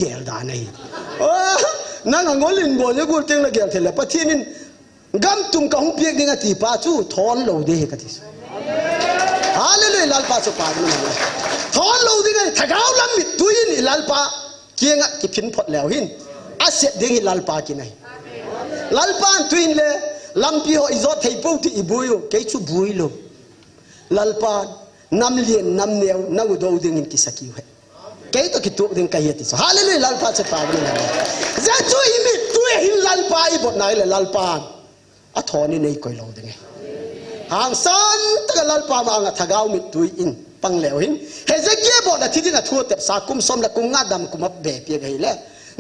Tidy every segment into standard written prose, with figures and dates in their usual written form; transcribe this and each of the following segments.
gel da này nang ngolin bo je gul teng la gel thela pathianin gam tum ka hum piek dinga ti pa chu thon lo de ka ti hallelujah lal pa chu pa ni thon lo dinga thagau lam mi tuin lal pa kienga ki phin phot leo hin aset ding lal pa ki nai lal pa tuin le lampi ho izot thei pu ti ibuyo ke chu bui lo lal pa nam lien nam neu na u do ding ki saki he ke to ki tu ding ka yeti so hallelujah lal pa chu pa ni na za chu imi tu hin lal pa I bot nai le lal pa a thoni nei koi lo ding hang san ta lal pa ma nga thagau mi tuin pang leo hin he ze ke bo da thi ding a thu tep sa kum som la kum nga dam kum ap be pe gai le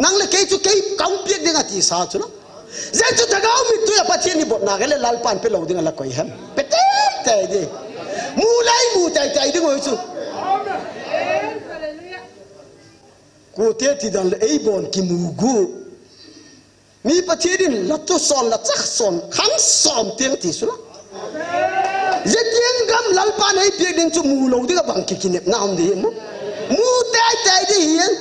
nang le ke chu ke kaung pe ding a ti sa chu lo ze chu thagau mi tu ya pathian ni bot na ga le lal pan pe lo ding la koi ham pe te te di mu lai mu tai tai ding oi chu ku te ti dan le ei bon ki mu gu mi pathian la tu son la chak son khang som tiang ti su lo ze tiang gam lal pan ei pe ding chu mu lo ding bang ki kinep na om di mu tai tai di hian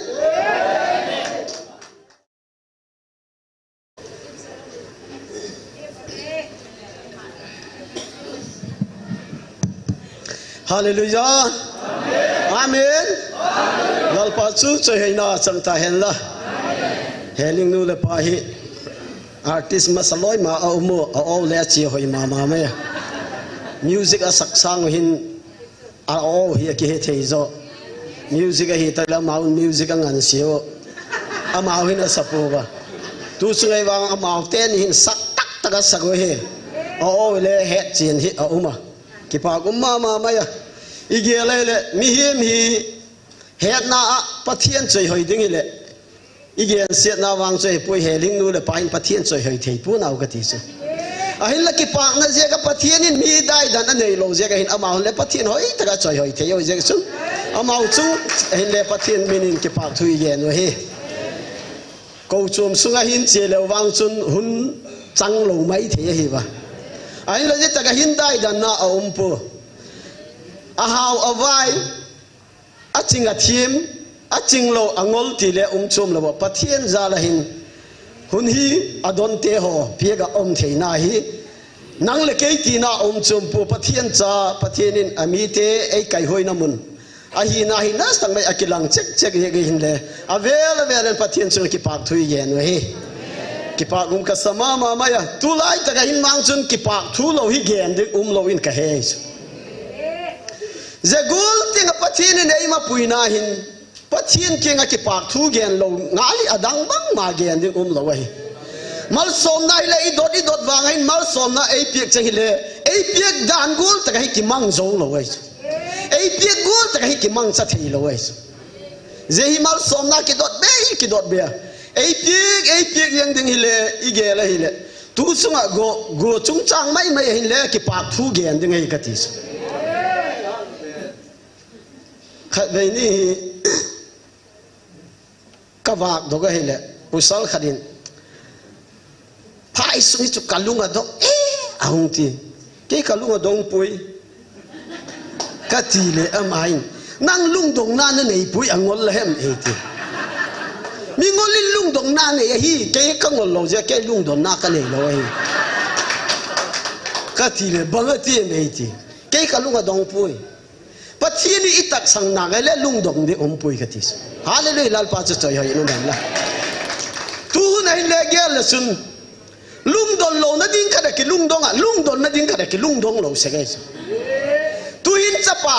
hallelujah amen lal pa chu choi heina chang ta hen la heling nu le pa hi artist ma saloi ma au mo au le chi hoi ma ma me music a sak sang hin a au hi ki he thei zo music a hi ta la mau music ang an sio a mau hin a sapu ba tu sungai wang a mau ten hin sak tak tak sak ho he au le he chin hi a uma ki pa kum ma ya ige le mi him hi het na pathian choi hoi ding le ige set na wang choi pui heling nu le pain pathian choi hoi thei pu nau ka ti su a hin la ki pa na je ka pathian in mi dai dan nei lo je ka hin amau le pathian hoi ta ka choi hoi thei hoi je su amau chu hin le pathian minin ki pa thui ye no he ko chum sunga hin che le wang chun hun chang lo mai the hi ba a hin la je ta ka hin dai dan na om pu a how a vai a ching a thim a ching lo angol ti le chum lo pathian za la hin hun hi adon te ho piega om theina hi nang le ke ti na chum pu pathian cha pathianin ami te ei kai hoina mun a hi na hi nas tang mai akilang chek ye ge hin le avel pathian chu ki pak thui ye no hi ki pak ka sama ma ma ya tu lai ta ka hin mang chun ki pak thu lo hi gen de lo in ka he Zagul tinga pathian nei ma puina hin pathian kinga ki pak thu gen lo ngali adang bang ma gen ding lo hi mal som nai le i dot wang hin mal som na ei piek che hi le ei piek dan gul ta hi ki mang zo lo hi ei piek gul ta hi ki mang cha thei lo hi ze hi mal som na ki dot be ei piek yang ding hi le i ge la hi le tu sunga go chung chang mai hi le ki pak thu gen ding hi ka ti khát về ní các vạc đó cái hele pusal khadin phai sung chụp kalung đó ahung ti cái kalung dong pui cái gì lệ âm ai năng lung dong na này pui angol là hem ti mi ngol lung dong na này hi cái ngol lo je cái lung dong na cái này lo hi cái gì lệ bang ti này ti cái kalung dong pui pathian ni itak sang na ga le lung dong de pui ka tis hallelujah lal pa chu choi hoi no dam la tu nai le gel la sun lung don lo na ding ka da ki lung dong lung don na ding ka da ki lung dong lo se ga tu hin chapa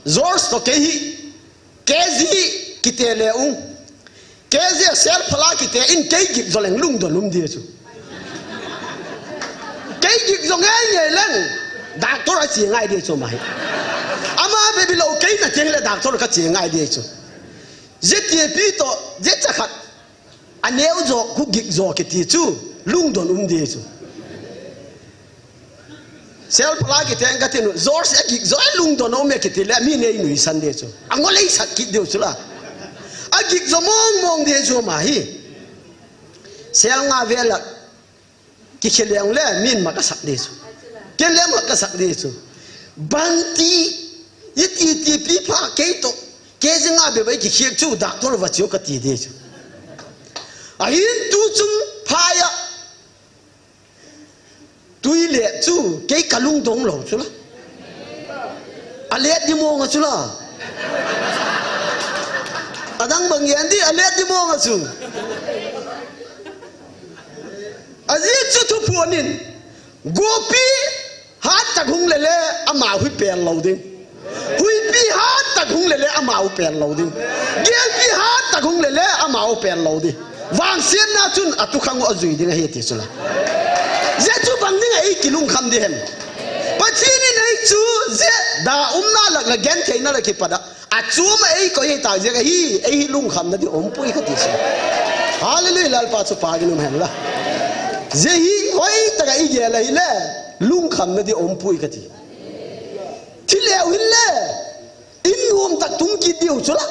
zors to ke hi kezi ki te le kezi sel phala ki te in ke gi zo leng lung don lum die chu ke gi zo ngai leng doctor a chi ngai die chu mai ama baby lo ke na te le doctor ka chi ngai die chu jetie pito jetcha khat aneu zo ku gig zo ke ti chu lung don die chu sel phala ki te ka te no zor se gig zo lung don me ke te le mi nei nui san de chu angolei sak ki de chu la a gig zo mong de chu ma hi sel nga vela ki kheleng le min ma ka sak de chu ken le ma ka sak de chu banti yiti pi pha ke to ke jinga be bai ki khiek chu doctor wa chu ka ti de chu ahin tu chung phaya tui le chu ke kalung dong lo chu la alet di mo nga chu la adang bang yan di alet di mo nga chu azi chu thu phuanin gopi hat ta gung le le ama hui pen lo ding hui pi hat ta gung le le ama hu pen lo ding gel pi hat ta gung le le ama hu pen lo di wang sian na chun atu khang o zui ding he ti chu la ze chu bang ding ai kilung kham di hem pachini nei chu ze da umna lak la gen theina la ki pada a chu ma ai ko ye ta je ga hi ai lung kham na di om pui ka ti chu hallelujah lal pa chu pa gi num hem la ze hi hoi ta ga i ge la hi le lung kham na di om pui ka ti thi leo hin le in nuam tak tung ki diu chu la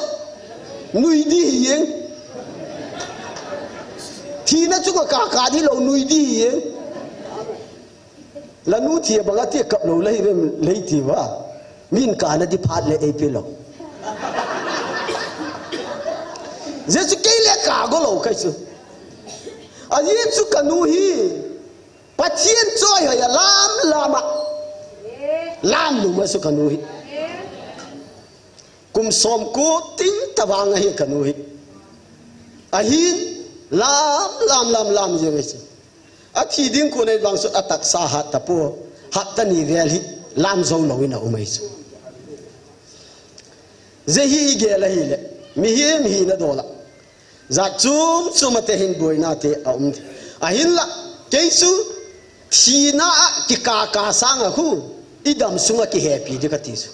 nui di yeng thi na chu ka di lo nui di yeng la nu thi ba ga ti kap lo lei lei ti wa min ka na di phat le e pe lo je chu ke le ka go lo kai chu a ye chu ka nu hi patien choi ya lam lama lam nu ma su ka nu hi kum som ko ting tawang hi ka nu hi a hin lam je ngai chu a thi ding ko nei bang su atak sa hat ta po hat ta ni vel hi lam zo lo ina umai chu ze hi ge la hi le mi hi na dola za chum te hin boina te a hin la ke su thi na ki ka sang a khu idam sunga ki happy de ka ti su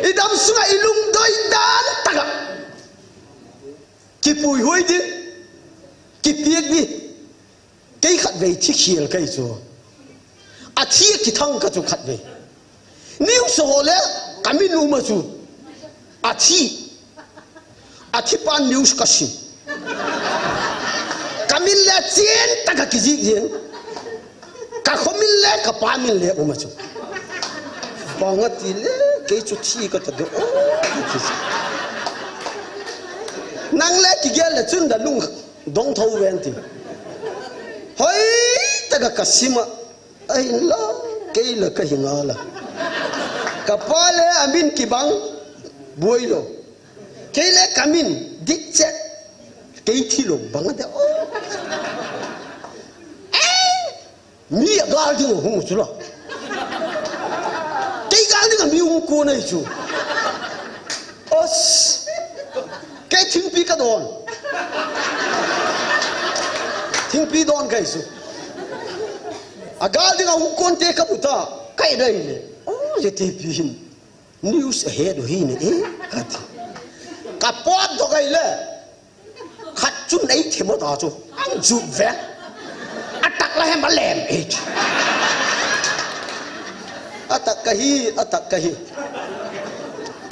idam sunga ilung doi dan taga ki pui hoi din ki piek di cái khát về thích hiểu cái chỗ à thiệt cái thằng cái chỗ khát về nếu số lẽ cái mình nu mà chỗ à thiệt pan news cái gì cái mình lẽ chiến ta cái gì chiến cái không mình lẽ cái pan mình lẽ mà chỗ bằng cái gì lẽ cái chỗ thi cái đó năng lẽ cái gì là chân đã lung đông thâu ven thì hoi taga kasima ai la ke la ka hinga la kapale amin kibang boilo ke le kamin dikche ke thilo bang de o mi gal ding hu chu la ke gal ding mi hu ko nei chu os ke thing pi ka don thing pi don kai su agal ding a kon te ka puta kai dai le o je te pi hin news ahead hi ne e kat ka pot do kai le khat chun nei the mo ta chu ang chu ve atak la hem lem e atak ka hi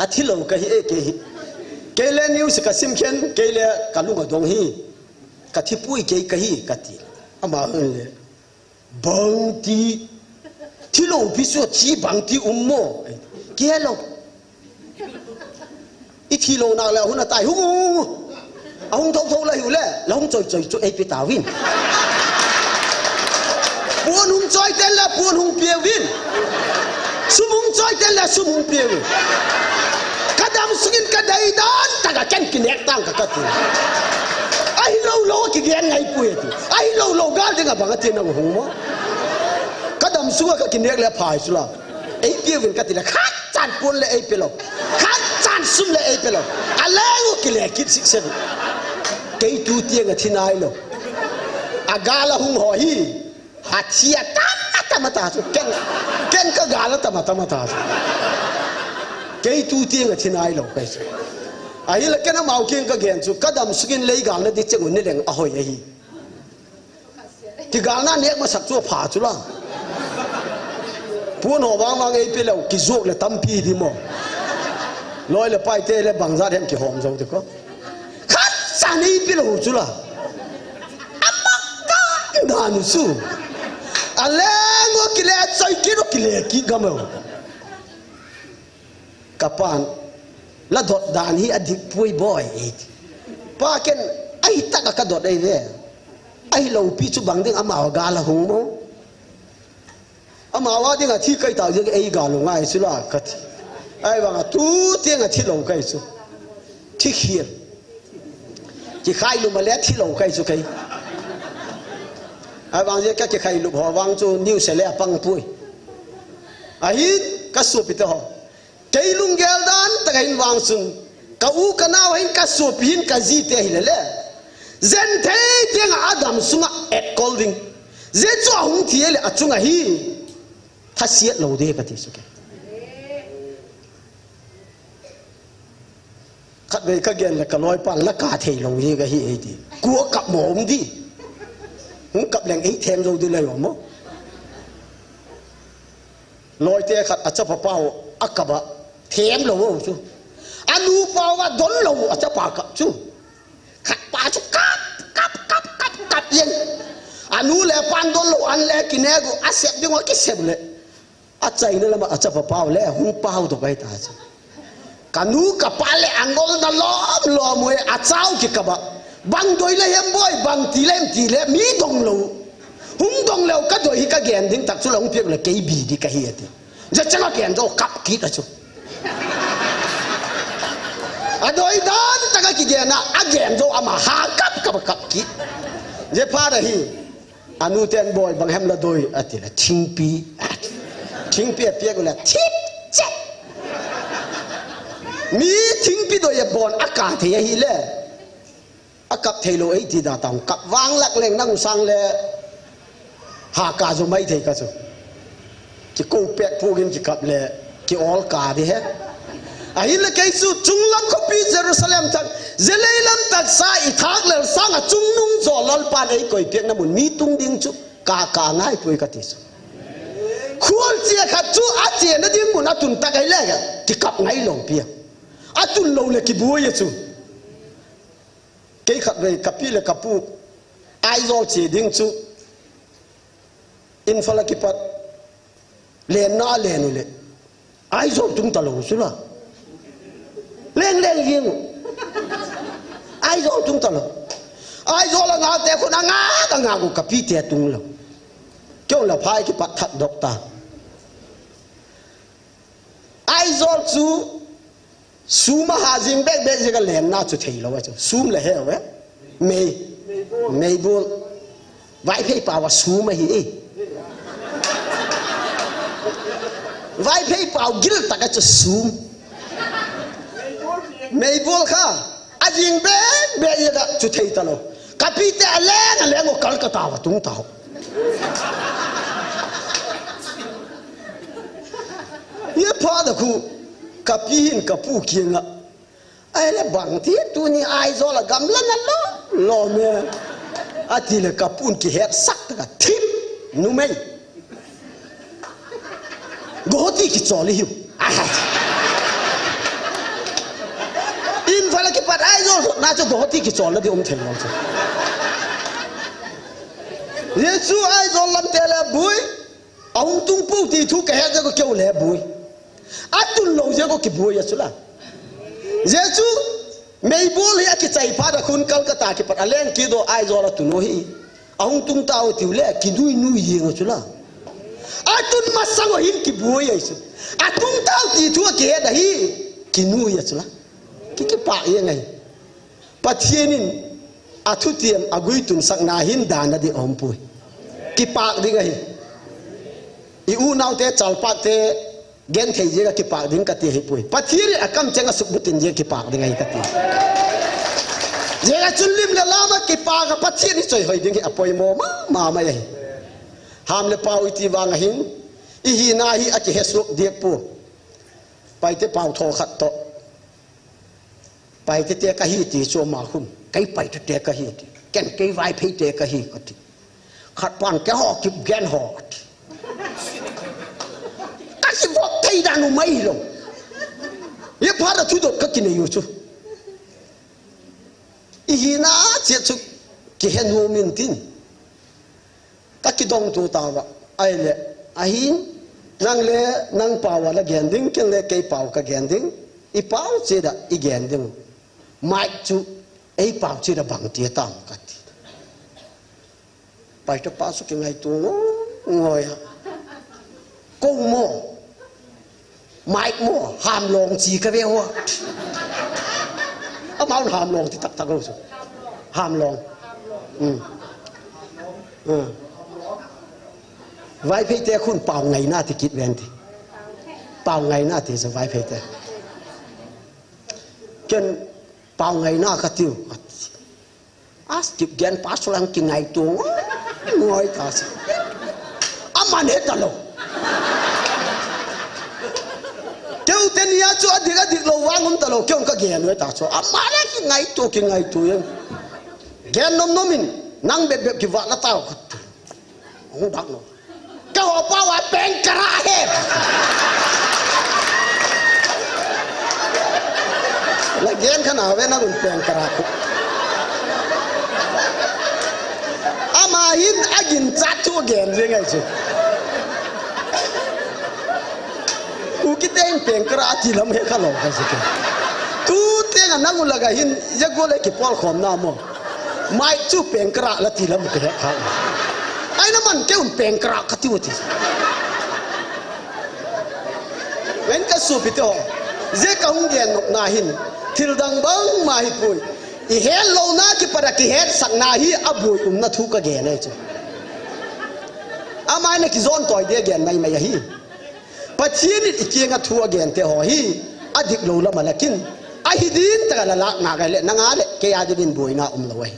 athilo ka hi e ke le news ka sim khen ke le ka lu ga dong hi ka thi pui ke ka hi ka ti ama le bang ti thi lo pi so chi bang ti mo ke lo i thi lo na la hu na tai hu a hung thâu la hu le la hung choi chu e pi ta win buon hung choi ten la buon hung pie win sum hung choi ten la sum hung pie win kadam sugin ka dai dan ta ka ken kinek tang ka ti ai lo ki gen ngai pui tu ai lo gal de ga bang tin na hu mo kadam suwa ka kinek le phai su la ai pie win ka ti la khat chan pun le ai pe lo khat chan sum le ai pe lo ale ngo ki le kit sik se ke tu tie ga thinai lo agala hung ho hi athia ta mata su ken ka gala ta mata su ke tu tie ga thinai lo kai su ai la ken mau king ka gen chu kadam skin lei gal na di chengun ne leng a hoi hi ti gal na nek ma sak chu pha chu la puan ho wang wang ei pe lo ki zok le tam pi di mo loi le pai te le bang za dem ki hom zo de ko khat sa ni pe lo chu la amaka dan su ale ngo ki le choi ki le ki gamel kapan la dot dan hi adik pui boy pa ken ai ta ka dot ai le ai lo pi chu bang ding ama ga la hung mo ama wa ding a thi kai ta je ai ga lo ngai su la ka thi ai wa tu tiang a thi lo kai su thi hiền chỉ khai lu mà lẽ thi lo kai su kai ai wang je ka chỉ khai lu ho wang chu new se le pang pui ai ka su pi to ho cái lung gel dan ta hin wang sun ka u ka naw hin ka su pin ka ji te hi le zen the tiang adam sunga et colding je chu hung thi le achunga hi tha siat lo de ka ti su ke khát về các gen là cả lối pan là cả thể lâu như cái gì thì cua cặp mồm đi không cặp leng ấy thêm rồi đi lấy mà mốt lối thế khát ở chấp bao ác cặp thêm lâu chứ anh u bao và đốn lâu ở chấp bao cặp chứ khát ba chú cặp yên anh u lẹ pan đốn lâu anh lẹ kinh này cũng xếp đi ngoài cái xếp lẹ chạy nữa là mà ở chấp bao lẹ không bao được cái ta chứ kanu kapale angol na lo mo a chau ki ka ba bang doi le hem boy bang ti le mi dong lo hung dong lo ka doi ka gen ding tak chu long pek le ke bi di ka hi ati ja changa gen do kap ki ta chu a doi dan ta ka ki gen na a gen do ama ha kap ki je pha da hi anu ten boy bang hem la doi ati la thing pi pek la thip chet mi thing pi do ye bon aka the hi le akap thelo ei ti da tang kap wang lak leng nang sang le ha ka zo mai the ka zo ki ko pek pu gin ki kap le ki all ka di he a hi le kai su chung lam ko pi Jerusalem tak zeleilam tak sa I thak le sang a chung nung zo lal pa ei koi pek na mun mi tung ding chu ka ngai pui ka ti su khuol chia khat chu a che na ding mun atun tak ai le ki kap ngai long pi atun lo le ki buye chu cái khát về kapi le kapu ai zo chỉ ding chu in phala ki pat len na len le ai zo tung ta lo su la leng yeng ai zo tung ta lo ai zo la nga te ko na nga ko kapi te tung lo kyo la phai ki pat that dok ta ai zo chu suma hazing bek je ka len na chu thei lo wa chu sum le he we mei bul vai phei pa wa suma hi vai phei pa gil ta ka chu sum mei bul kha ajing bek je ka chu thei ta lo kapi te ale ngo Kolkata wa tung ta ye pa da khu kapi hin kapu kienga ai le bang thi tu ni ai zo la gam la na lo me ati le kapun ki het sak ta thim nu mai goti ki choli hiu in phala ki pat ai zo na cho goti ki chol la di thel lo yesu ai zo lam te le bui aung tung pu ti thu ka he ko keu le bui atun lo je ko ki bui ya chula yesu mei bol ya ki chai pa da khun Kolkata ki pat alen ki do ai zo la tu no hi aung tung tao ti le ki nui ye ngo chula atun masang hin ki bui ya su atung tao ti thu ki he da hi ki nui ya chula ki pa ye ngai pathienin athu tiam agui tun sak na hin dan na di om pui ki pa di ngai I u nau te chal pa te gen thei je ki pa ding ka ti hi pui pathiri akam chenga subutin je ki pa ding ai ka ti je ga chunlim le lama ki pa ga pathiri choi hoi ding apoi mo ma mai ham le pau iti wang hin I hi na hi a ki hesu de pu pai te pau tho khat to pai te ka hi ti cho ma khum kai pai te ka hi ti ken kai vai phei te ka hi ka ti khat pan ke ho ki gen ho kasi vok thei da nu mai lo ye pha da thu do ka ki ne yu chu I hi na che chu ki hen hu min tin ka ki dong tu ta wa ai le a hin nang le nang pa wa la gen ding ken le kai pau ka gen ding I pau che da I gen ding mai chu ấy bảo chi là bằng tia tam cả bài cho ba số cái ngày tu ngồi câu mò mãi mò hàm lòng chỉ cái véo máu hàm lòng thì tắc tắc rồi hàm lòng vài phê tê khôn bảo ngày na thì kịp ven thì bảo ngày na thì sẽ vài phê tê chân bảo ngày na khát tiêu kịp gen pass lang cái ngày tu ngồi thà gì aman hết talo kêu tên nia cho adik lo wangum talo kêu cái gen với ta cho aman cái ngày tu em gen nom min nang bẹp bẹp cái vợ nó tao không đắc nó kêu họ bao ai bèn cả hết là gen khả nào với nó cũng bèn cả ama hin agin chat tu gen je ngai chu u ki teng peng kra ti lam he khalo ka se tu teng anang ulaga hin ya gole ki pol khom na mo mai chu peng kra la ti lam ke ha ai na man ke un peng kra ka ti uti wen ka su pi to je ka hung gen nok na hin thil dang bang ma hi pui i hel lo na ki para ki het sak na hi abui na thu ka ge ne chu amai na ki zon toy de gen mai mai hi pathin it ki nga thu again te ho hi adik lo la malakin a hi din ta la lak na ga le na nga le ke ya din bui na lo wai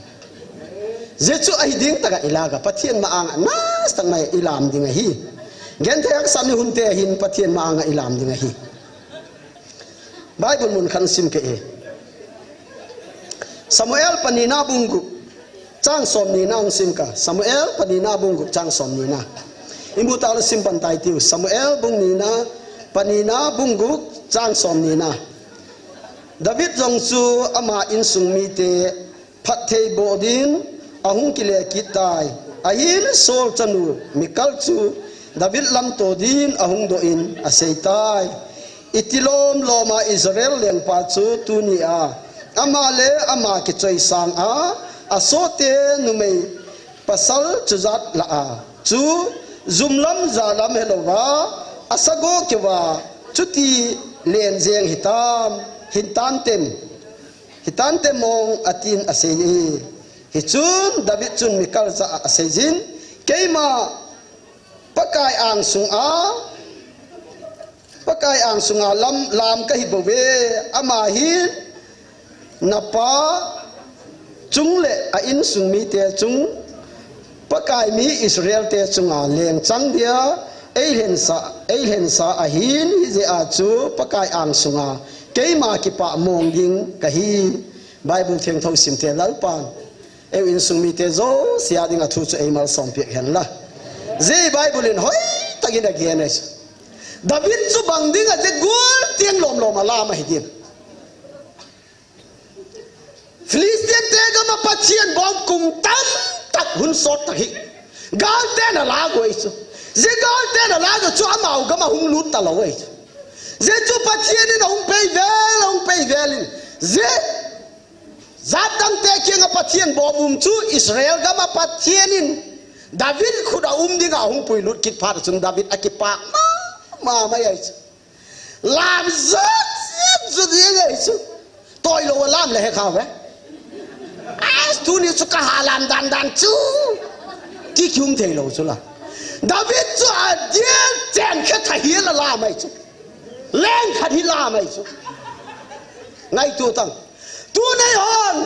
je chu a hi ding ta ga ilaga pathin ma ang na stang mai ilam ding hi gen te ak sam ni hun te hin pathin ma ang ilam ding hi bible mun khan sim ke e Samuel panina bungu chang som ni na ong simka Samuel panina bungu chang som ni na imbu ta la sim pan tai tiu Samuel bung ni na panina bungu chang som ni na David jong chu ama in sung mi te phat thei bodin ahung kile kitai ahin sol chanu mikal chu David lam to din ahung do in aseitai itilom loma Israel leng pa chu tu ni a ama le ama ki choi sang a asote numei pasal chuzat la a chu zumlam zalam helowa asago kewa chuti len jeng hitan tem mong atin asei hichun David chun mikal za asejin keima pakai ang sunga lam ka hibowe ama hin napa chung le a in sung mi te chung pakai mi Israel te chunga leng chang dia ei hen sa a hin hi je a chu pakai ang sunga keima ki pa mong ding ka hi bible theng thau sim te lal pan e in sung mi te zo sia ding a thu chu ei mal som pe hen la je bible in hoi tagin again es David chu bang ding a je gol tiang lom ala ma hi ding Filistin tega ma patien bom kum tam tak hun sot tak hi gal ten ala go isu je gal ten ala go chu amau ga ma hung lut ta lo wei je chu patien ni hung pe vel je zatang te kinga patien bom chu Israel ga ma patien in David khuda dinga hung pui lut kit phat chung David akipa ma mai lam zot ye isu toy lo lam le he kha ve tu ni suka halam dan chu ti kyum thei lo chu la David chu a dian chen kha tha hi la mai chu leng kha hi la mai chu ngai tu tang tu nei hon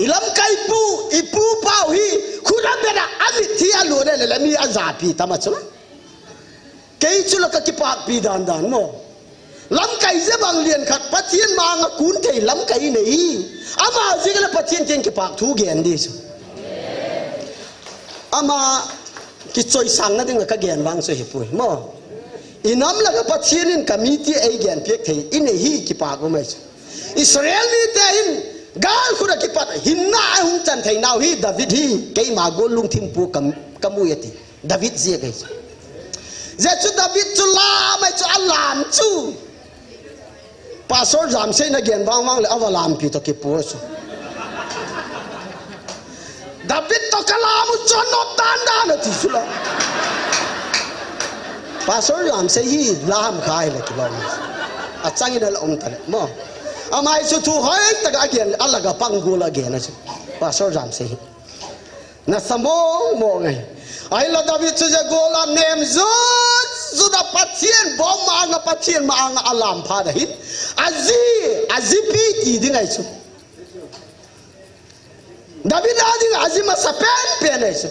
ilam kai pu ipu pau hi khuna bena amit thi alu ne le mi aza pi tama chu la kei chu la ka ki pak pi dan mo lam kai je bang lian khat pathian ma nga kun thei lam kai nei ama jigala pathian ten ki pak thu gen di chu ama ki choi sang na ding ka gen wang so hi pui mo inam la ka pathian in committee ai gen pek thei in hi ki pak go mai chu Israel ni te hin gal khura ki pat hinna hung chan thei nau hi David hi kei ma go lung thim pu kamu yati David je kai je chu David chu la mai chu alam chu pastor jam se na gen wang le awalam pi to ki pu chu kalamu chono tanda na ti sula pastor lam se hi lam khai le kilom a changi na om tale mo amai chu thu hoi tak again alaga pangul again na pastor lam se hi na samo mo ngai ai la david chu je gola nem zut zuda patien bom ma nga patien ma nga alam pha da hit azipi ti dingai chu david ading azima sapen penai chu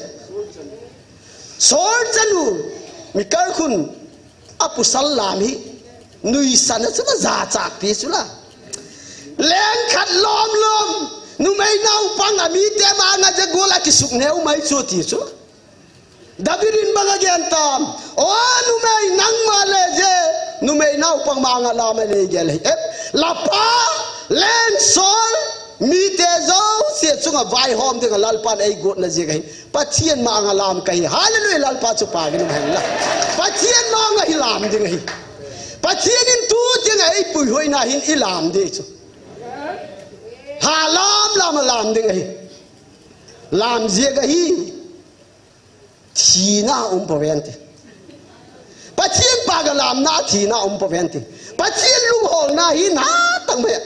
sor chanu mikar khun apu salami nui sana chu za chak pi chu la leng khat lom nu mai nau pang ami te ma nga je gola ki suk neu mai chu ti chu davidin baga gen tam o nu mai nang ma le je nu mai nau pang ma nga la ma le gel la pa len sol mi te zo se chunga vai hom de lalpan ei got na je gai pathian ma nga lam kai hallelujah lalpa chu pa gi nu hen la pathian ma nga hilam ding hi pathian in tu ding ei pui hoi na hin ilam de chu halam lam ding hi lam je ga hi thina povente pathian pa ga lam na thina povente pathian lung hol na hi na tang me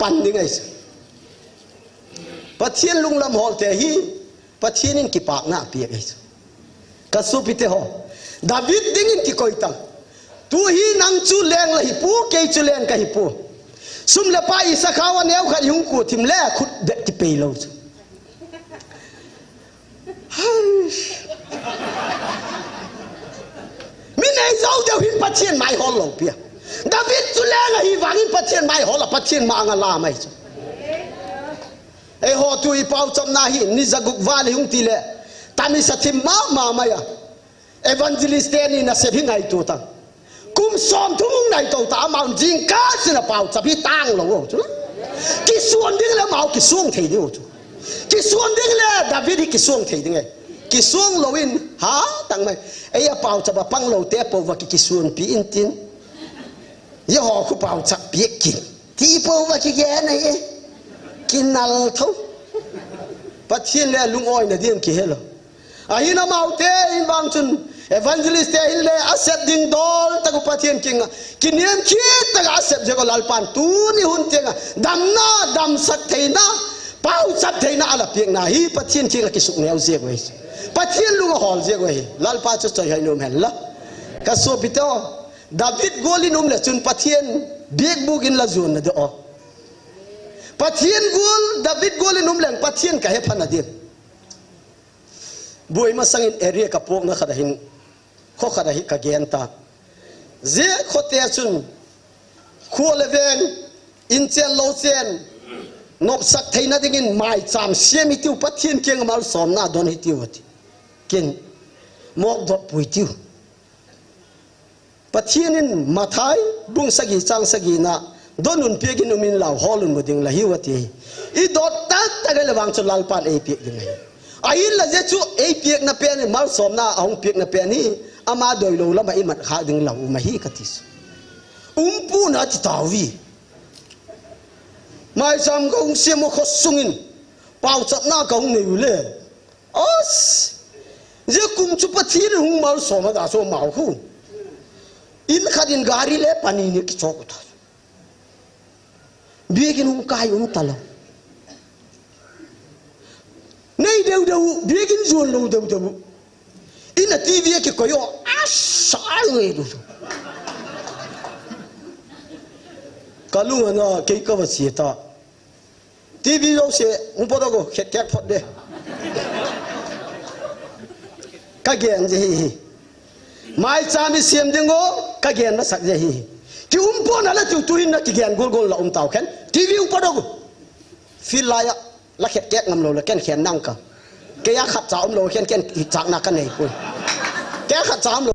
pan ding ai pathian lung lam hol te hi pathian in ki pak na pi ai ka su pi te ho david ding in ki koi tang tu hi nang chu leng la hi pu ke chu leng ka hi pu sum le pa isa khawa neu kha hung ku thim le khut de ti pe lo mi nei zau de hin pathian mai hol lo pia david chu leng hi wang pathian mai hol pathian ma nga la mai e ho tu i pau chom na hi ni zaguk van hung ti le tami sathim ma ya evangelist ni na se hingai tu ta kum som thung nai to ta mau jing ka sina pau chapi tang lo chu ki suon ding le mau ki suong thei diu chu ki suon ding le david ki suong thei ding ki suong lo in ha tang mai e ya pau chapa pang lo te po wa ki suon pi in tin ye ho khu pau chap pi kin ti po wa ki ge na ye kinal tho pathian le lung oi na ding ki helo ahina mau te in bang chun evangelist te in le asset ding dol ta ko pathian kinga kiniam chi ta asset je ko lalpan tu ni hun tenga dam sak theina pau sap theina ala piang na hi pathian kinga ki suk neu je wei pathian lung hol je wei lalpa chu choi hai nom hen la ka so pito david golinum le chun pathian big book in la zone na de o pathian gol david golinum leng pathian ka he phana de buai ma sangin area ka pok na khada hin kho khada hi ka gen ta je khote chun khole ven in chen lo chen nop sak theina dingin mai cham siami tiu pathian keng mal som na don hi tiu ati ken mok do pui tiu pathian in mathai bung sagi chang sagi na donun pegin umin law holun muding la hiwati I dot tak tagal wang chu lalpan e pek ding ai ain la je chu e pek na pen mal som na ahong pek na pen hi ama doi lo la mai mat kha ding la ma hi katis pu na ti tawi mai sam gong se mo kho sungin pau chap na gong ne le os je kum chu pathin hung mal som da so mau khu in khadin gari le pani ni ki chok tha biegin kai talo nei deu biegin zon lo deu ina tv ki koyo asai du kalu na ke ka wasieta tv lo se un podago khet phot de ka gen je hi mai chami siam dingo ka gen na sak je hi ki po na la tu hin na ki gen gol la tau khen tv un podago fil la ya la khet ngam lo la ken khen nang ka ke ya khat chaum lo ken chak na kan nei ku ke khat chaum lo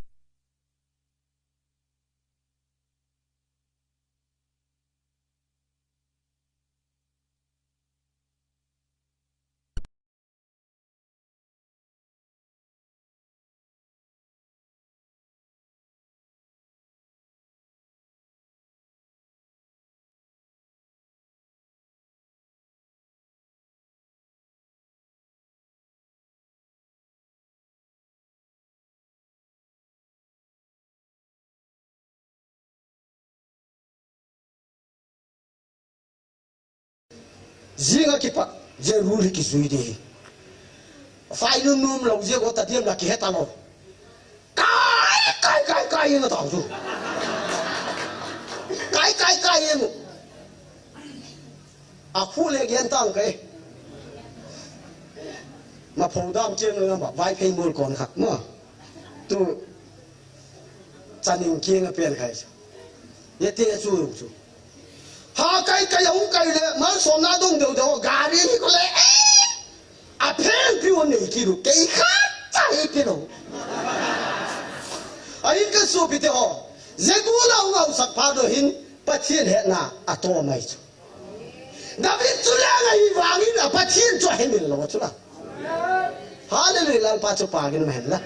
riêng cái pat je ruli ki zui đi phải num lâu je có ta tiêm là ki hết ta lo cái nó tao chú cái nó à khu lệ gen tăng cái mà phổ đam trên nó bảo vai pay mua còn khắc mà tu chân hình kia nó biến cái ये ते चूरू चू हाँ कई हम कई ले मैं सोना दूँ दो गाड़ी ही को ले अफेल भी वो नहीं की रू कई खाता ही की रू अरे इनके सोपीते हो ज़ेगुला हुआ उस पादो हिन पथियन है ना अतो में चू दावी चुला गई वांगी ना पथियन जो है मिल लो चुला हालेलुया लाल पाचो पागिन में ला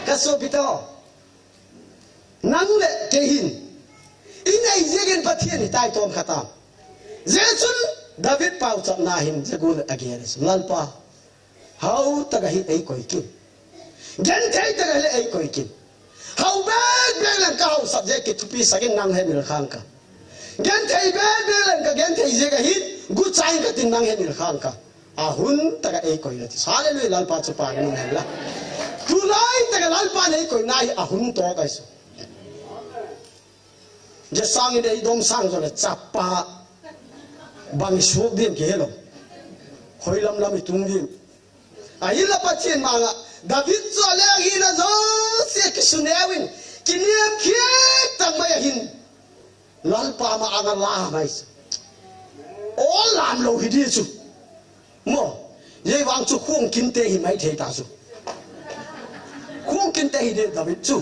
कसोपीते हो नंगले के हिन ina izegen pathian ni tai tom khatam jesun david pau chap na hin jegul again lalpa how taga hi ei koi kin gen thai taga le ei koi kin how bad belan ka how subject ki tupi sagin nang he mil khang ka gen thai bad belan ka gen thai je ka hi gu chai ka tin nang he mil khang ka ahun taga ei koi lati hallelujah lalpa chapa ni la tu lai taga lalpa nei koi nai ahun to ka so जे सांग इधर इधम सांग जो ले चापा बांग शुभ दिन के हेलो कोई लम इतुम दिन आई लपचिन मांगा दाविद जो ले ही ना जो से किसुनेविन किनियम किए तंग में हिन लाल पामा आगा लाह माइस all lam lo hi đi chu mo ye wang chu khung kin te hi mai the ta chu khung kin te hi de David chu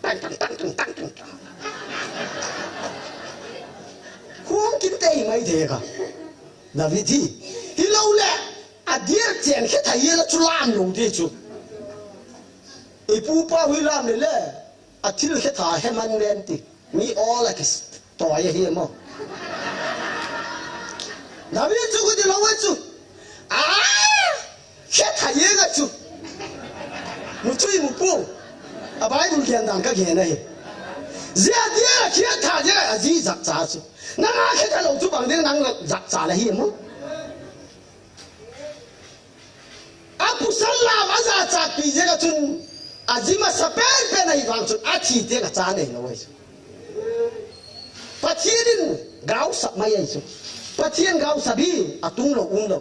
tăng khung kin te hi mai the ka David hi lâu lẹ à điên tiền cái thầy là chu lam lo đi chu e pu pa hui lam le le à thil cái thà he man len ti mi all like toy hi mo David chu ko di lo wa chu cái thầy cái chu một chui một pu à bài một kiện đàn cái kiện này giờ đi là cái thà giờ là gì giặc trả chu nang cái thằng lâu chu bằng tiếng nang giặc trả là hiểm không aku salah masa capi je chun azima saper pe nai wang chun achi te ka cha nei loi pathian gau sap mai ai chu pathian gau sabi atung lo lo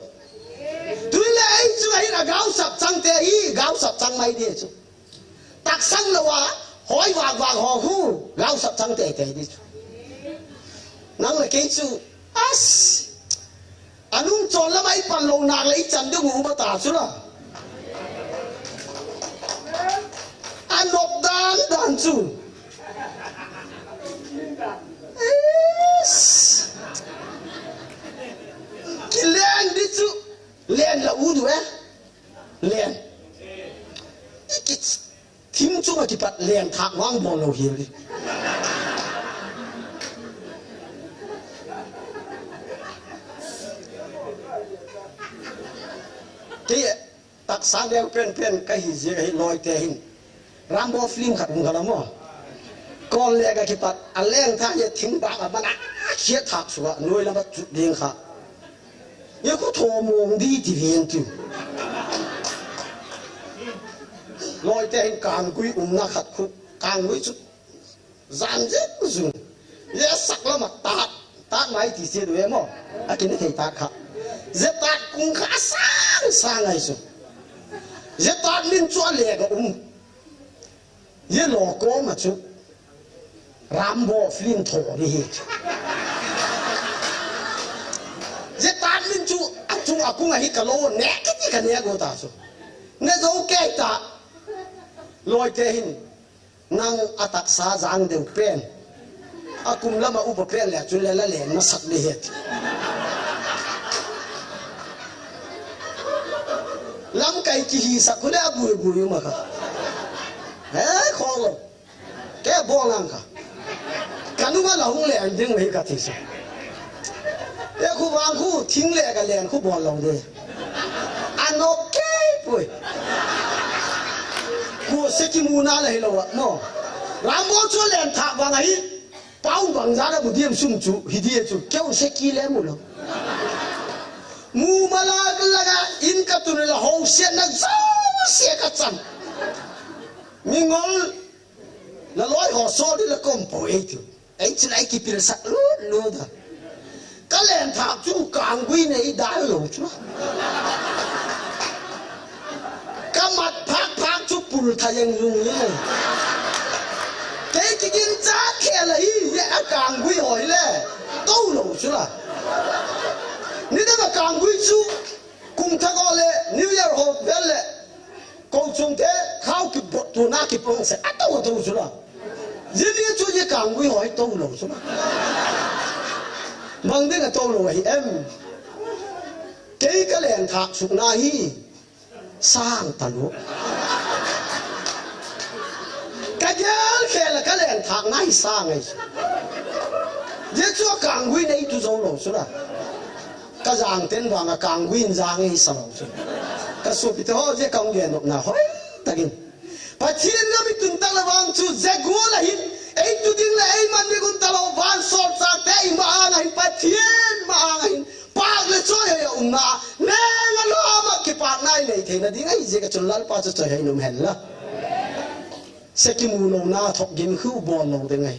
tuile ai chu ai na gau sap chang te hi gau sap chang mai de chu tak sang lo wa hoi wa ho hu gau sap chang te te di chu nang la ke chu as anung chon la mai pan lo nak lai chan de hu ba ta chu la anok dan chu ki len di chu len la u du len ki thim chu ma ki pat len thak wang bon lo hi di ki tak sang deu pen ka hi je hi loi te hin Rambo film khát mùng khát mo, con lẽ cái pat aleng thang ye thính bạc à bang khiết thạc sủa nuôi làm bắt chút điên khát, ye có thò mồm đi thì viên tu, loi te hin càng quý na khát khúc càng quý chút, gian dết dùng, ye sắc lắm mà tát máy thì xe đuôi mo, à cái này thầy tát khát, ye tát cũng khá sang ngày rồi, ye tát lên chua lẹ cái ye lo ko ma chu Rambo film tho đi ye tan min chu aku ngai ka lo ne ki ka ne go ta chu ne zo ke ta loi te hin nang atak sa jang deu pen akum lama u ba pen le chu le la le na sak de het lam kai ki hi sa ko le abu ma ka khó rồi cái bo ngang cả canu mà lâu lẹ tiếng mấy cái thì sao cái khu vàng khu thính lẹ cái lẹn khu bo lâu đi ăn ok rồi khu sẽ kim mu na này lâu ạ mo làm bao cho lẹn thạc vàng ấy bao vàng giá là một điểm sung chủ thì đi chủ kéo sẽ kia lẹ một lâu mu malag laga in ka tunela ho sian na zau sia ka chan mingol la loi ho so di la kompo ei chlai ki pir sak lu da ka len thak chu kang gui nei da lo chu ka mat phak chu pul thayeng lung ni nei cái kinh giá kia là ý ya càng quý hỏi lẽ đâu lâu chứ là nếu mà càng quý chú cùng thắc gọi lẽ New Year hộp về lẽ câu chung thế khao kịp bột tù na kịp bông sẽ đâu chứ là dĩ nhiên chú như càng quý hỏi đâu lâu chứ là bằng thế là đâu lâu ấy em cái lẹn thạc sụp na hi sang tà lũ cái kia là cái lẹn thạc ngay sang ấy, dễ cho càng quý này tu dâu lâu chứ là, cái giang tên vàng là càng quý giang ấy sao lâu chứ, cái số bị thôi dễ càng liền nộp nào hỏi, ta kinh, và thiên nó bị tuân ta là vàng chú dễ gua là hin, ấy tu tiếng là ấy mà bị con ta là vàng sọt sạc thế mà anh ấy và thiên mà anh ấy, bạc là cho hay ông na, nè nó lo mà cái bạc này thì nó đi ngay dễ cái chuyện lăn bạc cho hay nôm hèn là. Sẽ cái mù lâu na thọc game khưu bò lâu thế này,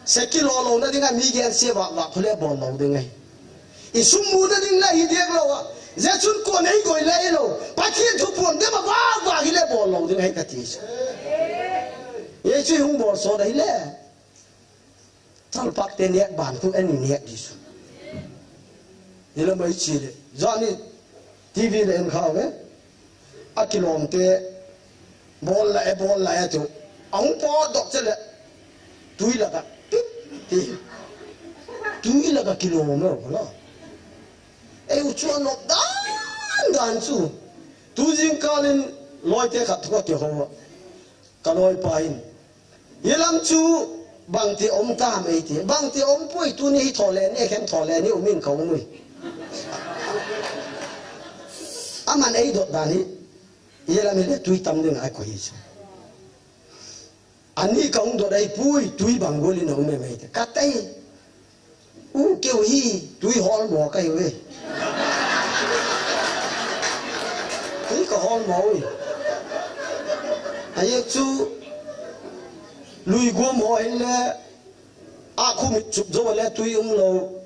sẽ cái lò lâu na đi ngay mi gen xe vạc vạc thôi bò lâu thế này, ý sum mù na đi ngay hi điếc lâu à, giờ chun con ấy gọi lấy lâu, bắt thiên thu buồn thế mà vạc vạc hi lẽ bò lâu thế này cái gì, vậy chứ không bò số đấy lẽ, thằng bác tên nhẹ bản cũng anh nhẹ đi xuống, vậy là mấy chuyện đấy, do này TV là em khao đấy, à cái lồng tê bol lại tu ông po đọc cho lại túi là cái túi là cái kilo mà nó ấy cho nó đan su tu riêng cá lên lôi thế khát thuốc kiểu hoa cá lôi pain ye làm chu bằng thì ông ta mấy thì bằng thì ông bui tu này thò lẹ này khen thò lẹ này ông mình không nuôi à mà ấy đột đàn đi ye làm cái túi tâm đừng ai quay chứ anh đi công đồ đây bui túi bằng gối lên ông mày cắt tay kêu hi túi hòn bò cây vậy túi có hòn bò vậy ai chú lùi gua mò ấy là không chụp rồi là túi ông lâu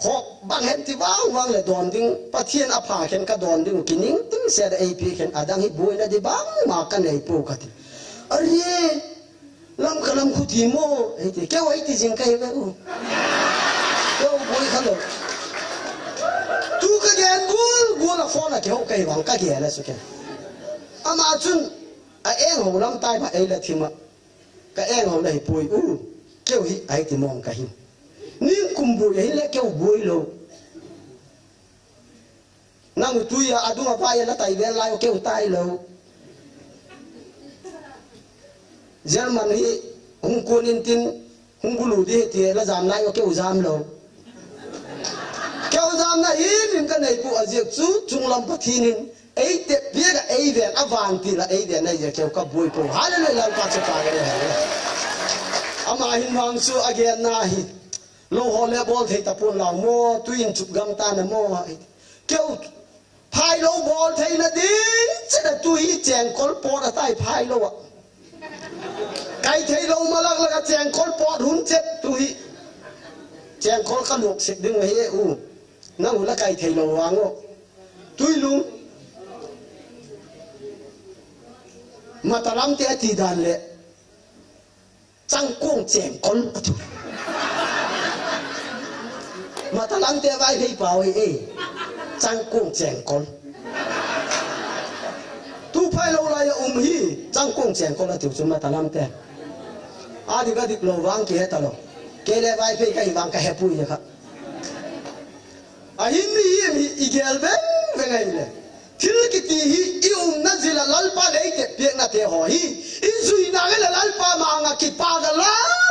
khó bằng hết thì vang là đòn tiếng bắt thiên áp hạ khen cả đòn tiếng kinh nín tiếng xe đã AP khen đang hít bụi là đi bang mà cái này bù cái gì ơi làm cái làm khu thì mô thì kéo ấy thì dừng cây vậy kéo bụi khăn rồi tu cái ghen bụi là phone là kéo cây vàng cái ghen là số kia mà chun em hồ lắm tai mà ấy là thì mà cái em hồ này bụi kéo hít ấy thì mong cái hình nhưng cùng bùi ấy là kêu bùi lâu năng tui à đúng là vai là tay bên lai kêu tay lâu German hi hung quân in tin hung bulu đi thì là giảm lai kêu giảm lâu kêu giảm này mình cái này bộ diệt chú trung lâm phát thiên ấy tết biết là ấy về avan thì là ấy về này giờ kêu các bùi bùi hai lần làm phát cho cái này ama hin hoàng su again na hi lâu họ lẽ ball thấy tập quân lão mua tuyên chụp gam ta nè mua kêu phai lâu ball thấy là đến sẽ là tui chèn col pot ở tay phai lâu ạ cái thấy lâu mà là chèn col pot hun chết tui chèn col cái luộc xịt đứng ấy nó là cái thấy lâu vàng ngô tui luôn mà ta làm thế thì đàn lệ trăng cuồng chèn col mà ta lăng te vai thấy bảo ấy trang cuồng chèn con tu phải lâu lại hi trang cuồng chèn con là tiểu chúng mà ta lăng te thì cái việc lâu vang kia ta lo cái này vai thấy cái vang cái hẹp bụi vậy hiếm mi igel về ngày này thiếu cái gì hi yêu nó gì là lalpa lấy cái việc là thế hỏi hi duy na cái là lalpa mà ngà kịp pa cái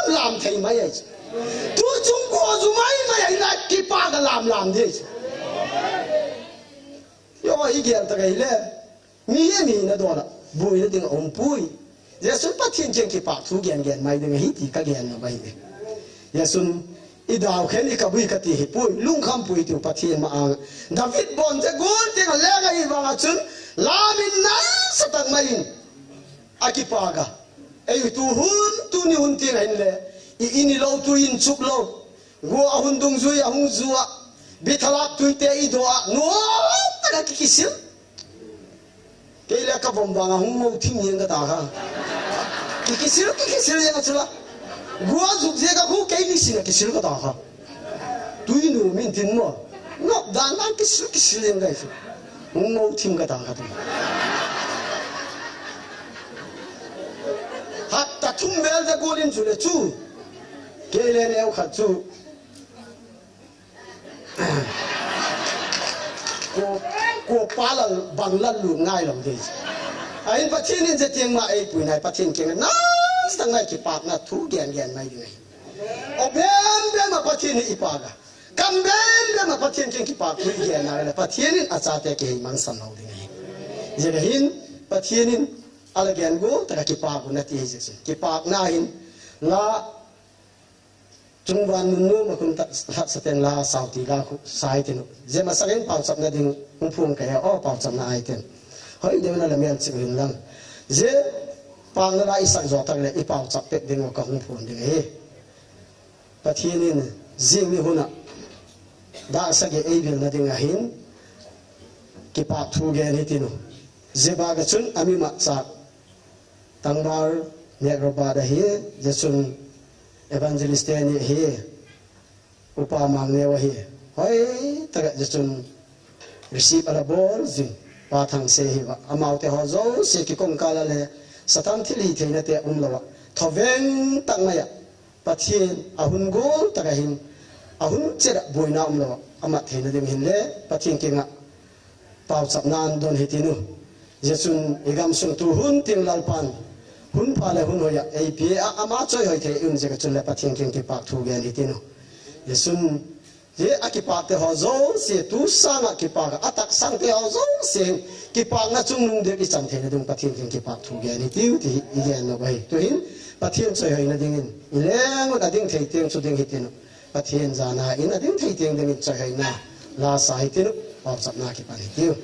làm thầy mấy ấy tu chúng có dù mấy mà là kịp pa cái làm thế yo igel ta cái lẽ mi nó đó là bùi nó tiếng ông bùi giờ xuân bắt thiên trên kịp pa thu gen mấy tiếng hít thì cái gen nó vậy giờ xuân idau khen I kabui kati hi pui lung kham pui tu pathian ma ang David bon te gol te lenga I wanga chun lamin nan satang main akipaga ei tu hun tu ni hun tin hen le I ini lo tu in chup lo go ahun dung zui ahung zuwa bithalak tu te I doa no ta ki kisil ke le ka bom banga hung mo thim yen ga ta ha ki kisil yang chula go zuk je ga khu ke ni sin kisil ga ta ha tu nu min tin mo no dan nan kisil yang ga isu hung mo thim ga ta ha tu hatta thum mel da golin chule chu ke le ne kha chu cô phá là bằng lần lụt ngay lòng gì anh phát triển lên tiếng mà ấy buổi này phát triển cái nó sang ngày cái bạc là thú đèn đèn này này ở bên mà phát triển thì bạc à cầm bên mà phát triển cái bạc thú đèn này là phát triển lên asa te cái mang san lâu đi này giờ là hin phát triển lên ala đèn go ta cái bạc của nó thì gì cái bạc na hin là trung văn nu mà cũng thật sự tên là sao thì là sai thì nó giờ mà sáng bảo sập này thì cũng phun cái bảo sập này thì hỏi điều này là miền Tây miền Nam giờ bằng là lại sang giọt tăng lại bảo sập tết thì nó cũng phun đi cái và thiên nhiên riêng như hôm nọ đã sang cái ấy là thì ngày hin cái bạc thu cái này thì nó giờ ba cái chuyện ami mặc sạc tăng bao nhẹ rồi ba đây giờ chuyện evangelist ni hi upamang ne wa hi hoi taga jachun receive ala bol zin pa thang se hi wa amau te ho zo se ki kong kala le satan thili theina te lawa thoven tangaya pathin ahun gol taga hin ahun chera boina lawa ama theina ding hin le pathin kinga pau chap nan don hitinu jachun igam sung tu hun ting lalpan hun pa le hun hoya ap ama choi hoi the un je ka chun le pathian king ki pak thu gen hitinu yesun je akipak te ho zo se tu sang akipak atak sang te ho zo se ki pak na chung nung de ki chan the na dung pathian king ki pak thu gen hitiu ti igen no bai to hin pathian choi hoi na ding in ileng na ding thei teng chu ding hitinu pathian jana in ading thei teng ding choi hoi na la sa hitinu pa chap na ki pan hitiu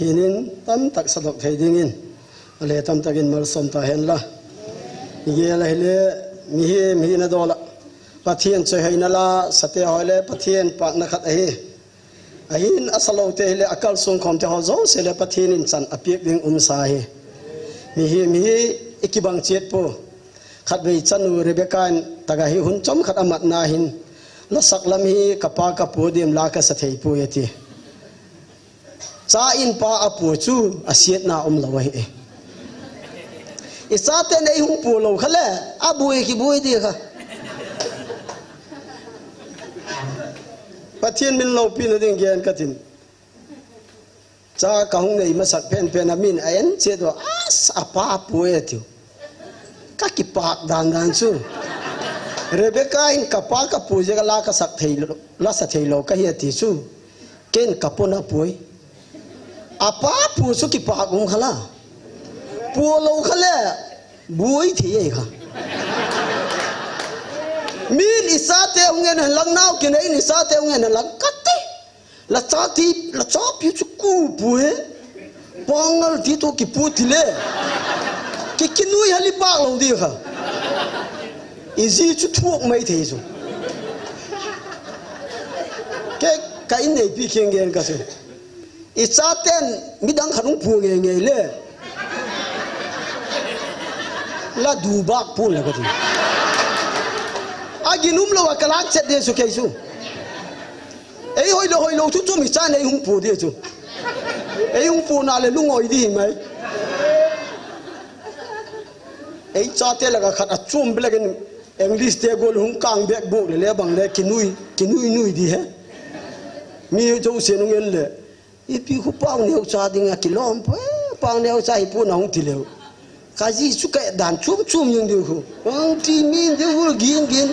thinin tam tak sadok thei dingin le tam takin mal som ta hen la ye la hele mi na dola pathian choi haina la sate hoile pathian pak na khat hi ahin asalo te hele akal sung khom te ho zo se le pathian in chan apiek ding sa hi mi ikibang chet po khat bei chanu rebeka taga hi hun chom khat amat na hin la saklam hi kapa ka podium la ka sa thei pu yati cha in pa apu chu asiat na lawai e isate nei hung pu lo khale abui ki bui di kha pathian min lo pin ding gen katin cha ka hung nei masak pen amin ayen che do as apa pu yati ka ki pak dan chu rebeka in kapa ka pu je la ka sak thei lo la sa thei lo ka hi ti chu ken kapona pui apa pu su ki pak ung khala pu lo khale bui thi ei kha min isate ungen lang nau ki nei isate ungen lang katte la cha pi chu ku pu he pongal ti to ki pu ti le ki kinui hali pak lo di kha izi chu thuok mai thei chu ke ka in nei pi kheng gen ka se isaten midang khanung pu nge le la du bak pun la gati aginum lo akalak chet de su ke su ei hoi lo chu chu mi cha nei hung pu de chu ei hung pu na le lungoi di mai ei cha te la ka khat a chum blagen english te gol hung kang bek bu le bang le kinui di he mi jo se nu ngel le ipi khu pang neu cha ding a kilom pe pang neu cha hi pu na hung ti leu kaji chu ka dan chum ning de khu ang ti min de hu gin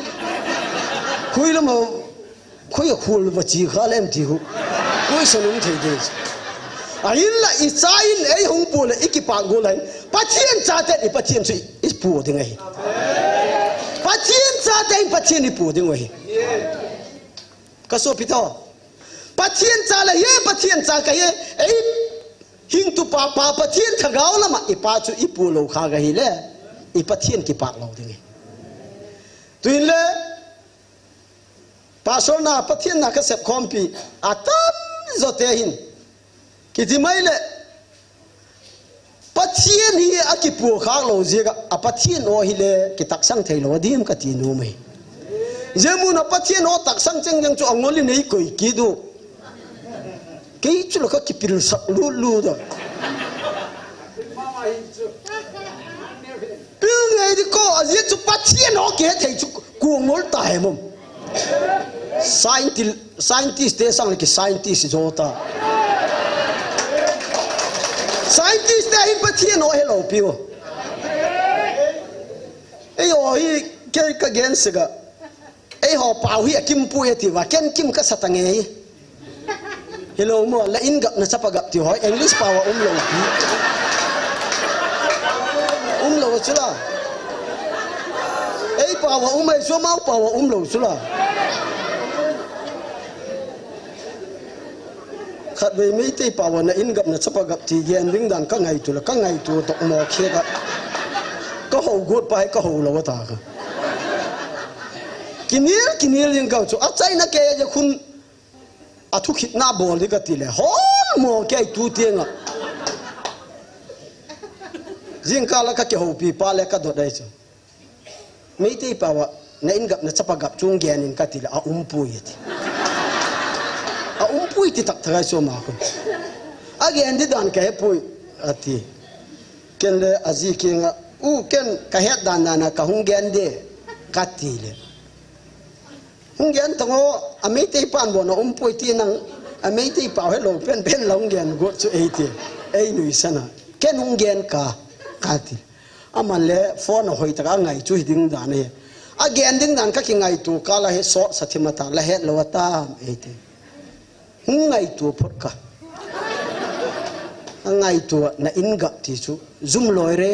khui la mo khoi khul ba chi kha lem ti hu koi sanum thei de ain la I cha in ei hung pu le ikipa go lai pathian cha te I pathian chu I pu ding ai pathian cha te pathian I pu ding ai ka so pito pathian cha la ye pathian cha ka ye ei hing tu pa pathian thagau lama I pa chu I pu lo kha ga hi le I pathian ki pak lo ding tuin le pasol na pathian na ka sep khompi atam zote hin ki ti mai le pathian hi akipu kha lo zega a pathian o hi le ki taksang thei lo dim ka ti nu mai jemu na pathian o taksang cheng jang chu angoli nei koi ki du ke chu lo ka ki pil sak lu da pil ngai di ko azia chu pathian o ke thei chu ku ngol ta he mom scientist te sang le ki scientist jota scientist te hi pathian o hello pio ei o hi ke ka gen sega ei ho pau hi kim pu e ti wa ken kim ka satange hi hello mo la in gap na chapa gap ti hoi english power lo pi lo chula ei power mai so mau power lo chula khat ve mi te power na in gap na chapa gap ti gen ring dan ka ngai tu tok mo khe ka ko ho gut pai ko ho lo ta ka kinil ling ka chu a chai na ke je khun athu khit na bol ri ka ti le hon mo ke tu te nga jing ka la ka ke ho pi pa le ka do dai chu mi te power na in gap na chapa gap chung gen in ka ti le a pu yeti a pui ti tak thai so ma ko again di dan ka he pui ati ken le azi kinga u ken ka he dan na ka hung gen de ka ti le hung gen tango amei te pan bo na pui ti nang amei te pa he lo pen long gen go chu ei nui sana ken hung gen ka ti aman le phone hoi ta ngai chu ding dan ne again ding dan ka ki ngai tu ka la he so sathimata la he lo ta ei te ngai tu phot ka ngai tu na in gap ti chu zum loi re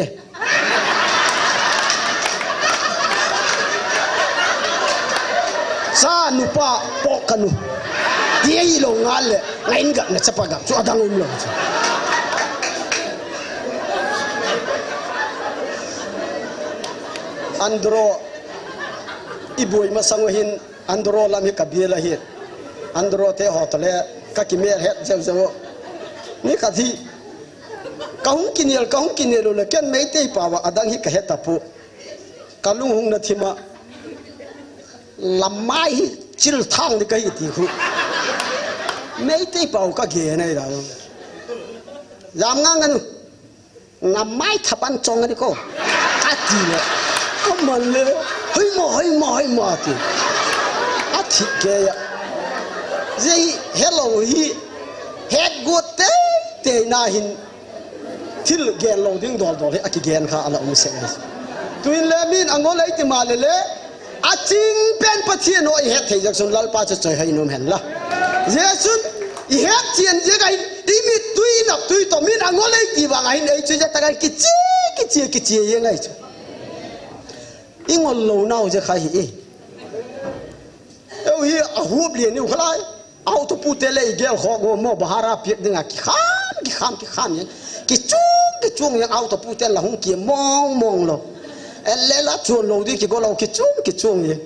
sa nu pa po kanu ti ai lo ngal le ngai in gap na chapa gap chu adang lo chu andro ibui masangohin andro lami kabila hi andro te hotole kakimer het jawjo ni kathi kahung kinel le ken meite pawa adang hi ka hetapu kalung hung na thima lamai chil thang ni kai ti khu meite paw ka ge nei da jam ngang lamai thapan chong ni ko ati le amal le hoi mo ti ati ke ya zai hello hi het good te na hin til gen lo ding dol dol aki gen kha ala se tuin lemin angol ai ti malele aching pen pathian no he thei jak sun lal pa cha choi hai nom hen la yesun I het chien je ga imi tui nap tui to min angol ai ti wa ngai nei chu ja ta ki chi ye ngai chu ingol lo nau je khai hi eu hi a hup lian ni khlai auto putele gel kho go mo bahara piek dinga ki kham yen ki chung yang auto putel la hung ki mong lo elle la chuan lo di ki go lo ki chung ye